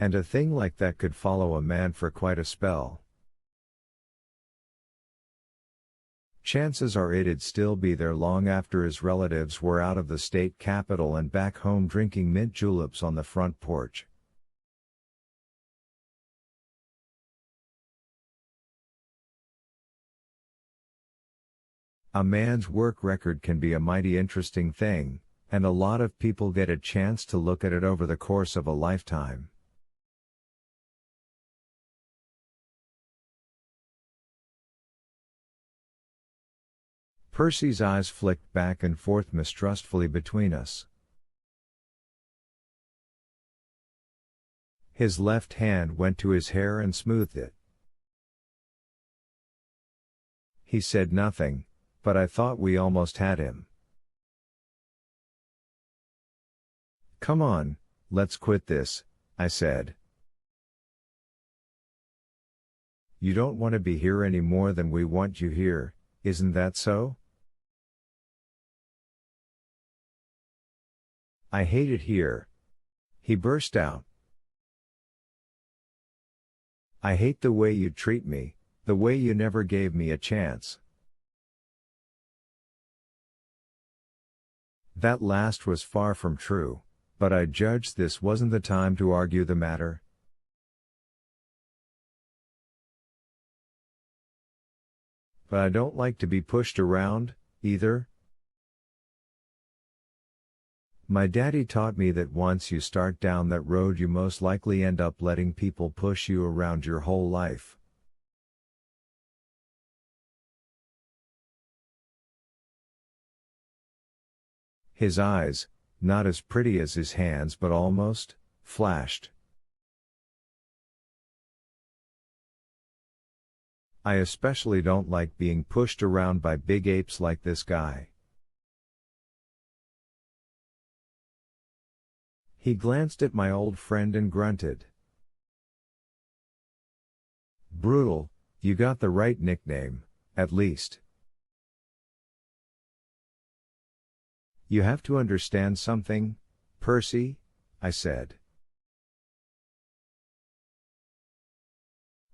And a thing like that could follow a man for quite a spell. Chances are it'd still be there long after his relatives were out of the state capital and back home drinking mint juleps on the front porch. A man's work record can be a mighty interesting thing, and a lot of people get a chance to look at it over the course of a lifetime. Percy's eyes flicked back and forth mistrustfully between us. His left hand went to his hair and smoothed it. He said nothing, but I thought we almost had him. "Come on, let's quit this," I said. "You don't want to be here any more than we want you here, isn't that so?" "I hate it here," he burst out. "I hate the way you treat me, the way you never gave me a chance." That last was far from true, but I judged this wasn't the time to argue the matter. "But I don't like to be pushed around, either. My daddy taught me that once you start down that road you most likely end up letting people push you around your whole life." His eyes, not as pretty as his hands but almost, flashed. "I especially don't like being pushed around by big apes like this guy." He glanced at my old friend and grunted. "Brutal, you got the right nickname, at least." "You have to understand something, Percy," I said.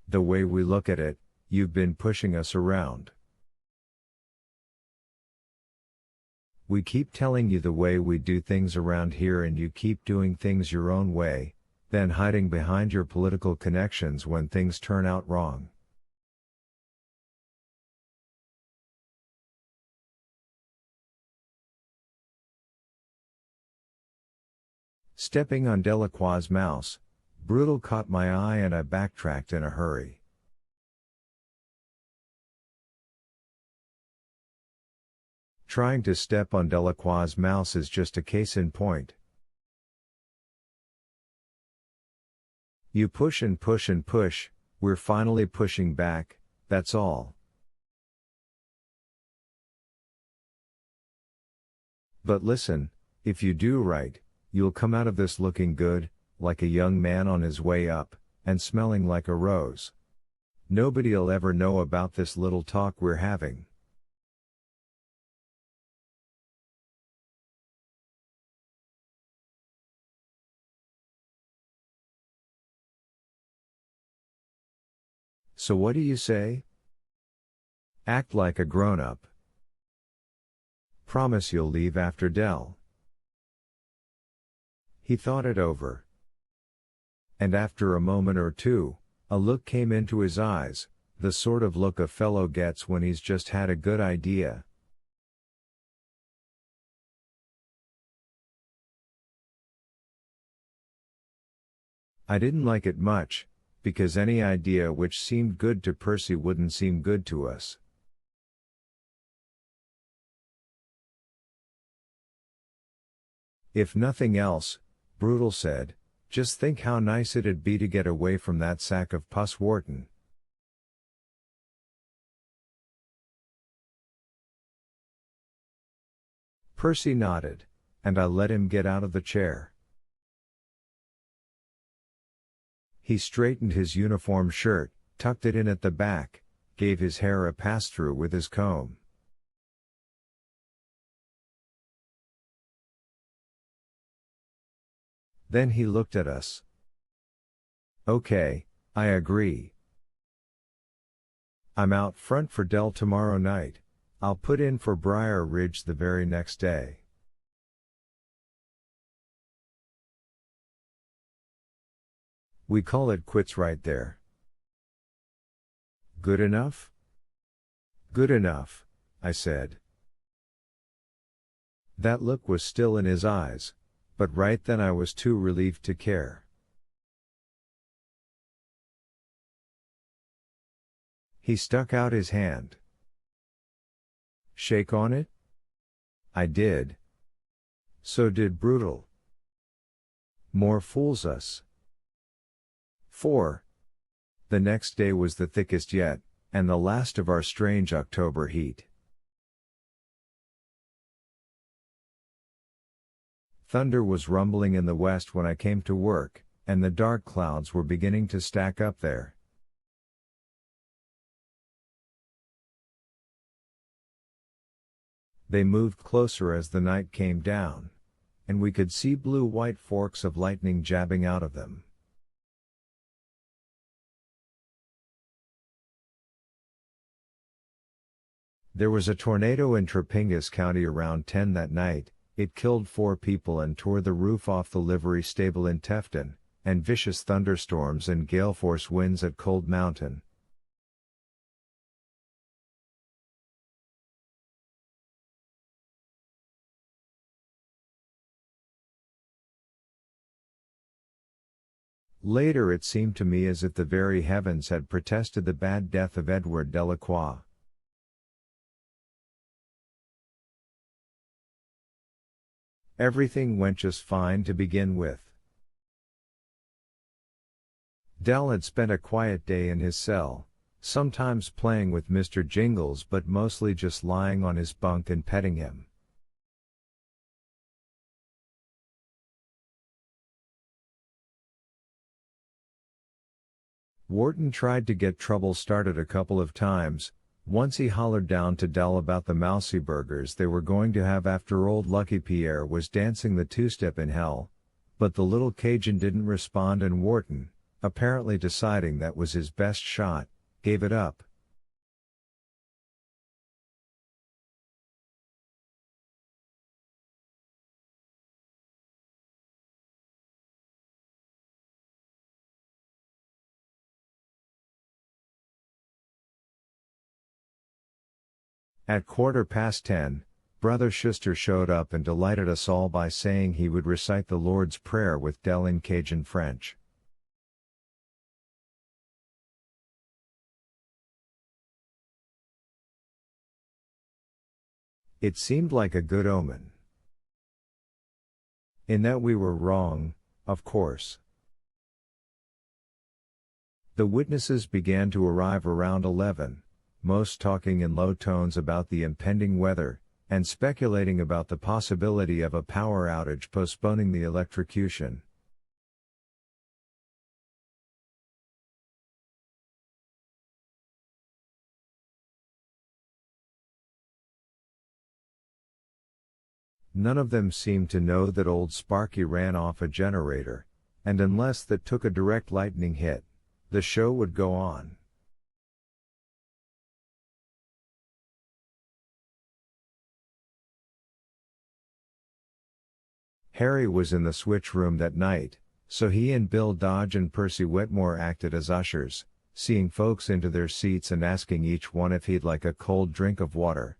"The way we look at it, you've been pushing us around. We keep telling you the way we do things around here and you keep doing things your own way, then hiding behind your political connections when things turn out wrong." Stepping on Delacroix's mouse, Brutal caught my eye and I backtracked in a hurry. Trying to step on Delacroix's mouse is just a case in point. You push and push and push, we're finally pushing back, that's all. But listen, if you do right, you'll come out of this looking good, like a young man on his way up, and smelling like a rose. Nobody'll ever know about this little talk we're having. So what do you say? Act like a grown-up. Promise you'll leave after Del. He thought it over. And after a moment or two, a look came into his eyes, the sort of look a fellow gets when he's just had a good idea. I didn't like it much, because any idea which seemed good to Percy wouldn't seem good to us. "If nothing else," Brutal said, "just think how nice it'd be to get away from that sack of pus Wharton." Percy nodded, and I let him get out of the chair. He straightened his uniform shirt, tucked it in at the back, gave his hair a pass-through with his comb. Then he looked at us. Okay, I agree. I'm out front for Dell tomorrow night. I'll put in for Briar Ridge the very next day. We call it quits right there. Good enough? Good enough, I said. That look was still in his eyes, but right then I was too relieved to care. He stuck out his hand. Shake on it? I did. So did Brutal. More fools us. 4. The next day was the thickest yet, and the last of our strange October heat. Thunder was rumbling in the west when I came to work, and the dark clouds were beginning to stack up there. They moved closer as the night came down, and we could see blue-white forks of lightning jabbing out of them. There was a tornado in Trepingus County around 10 that night. It killed 4 people and tore the roof off the livery stable in Tefton, and vicious thunderstorms and gale-force winds at Cold Mountain. Later it seemed to me as if the very heavens had protested the bad death of Edward Delacroix. Everything went just fine to begin with. Del had spent a quiet day in his cell, sometimes playing with Mr. Jingles but mostly just lying on his bunk and petting him. Wharton tried to get trouble started a couple of times. Once he hollered down to Del about the mousy burgers they were going to have after old Lucky Pierre was dancing the two-step in hell, but the little Cajun didn't respond and Wharton, apparently deciding that was his best shot, gave it up. At 10:15, Brother Schuster showed up and delighted us all by saying he would recite the Lord's Prayer with Del in Cajun French. It seemed like a good omen. In that we were wrong, of course. The witnesses began to arrive around 11. Most talking in low tones about the impending weather, and speculating about the possibility of a power outage postponing the electrocution. None of them seemed to know that old Sparky ran off a generator, and unless that took a direct lightning hit, the show would go on. Harry was in the switch room that night, so he and Bill Dodge and Percy Wetmore acted as ushers, seeing folks into their seats and asking each one if he'd like a cold drink of water,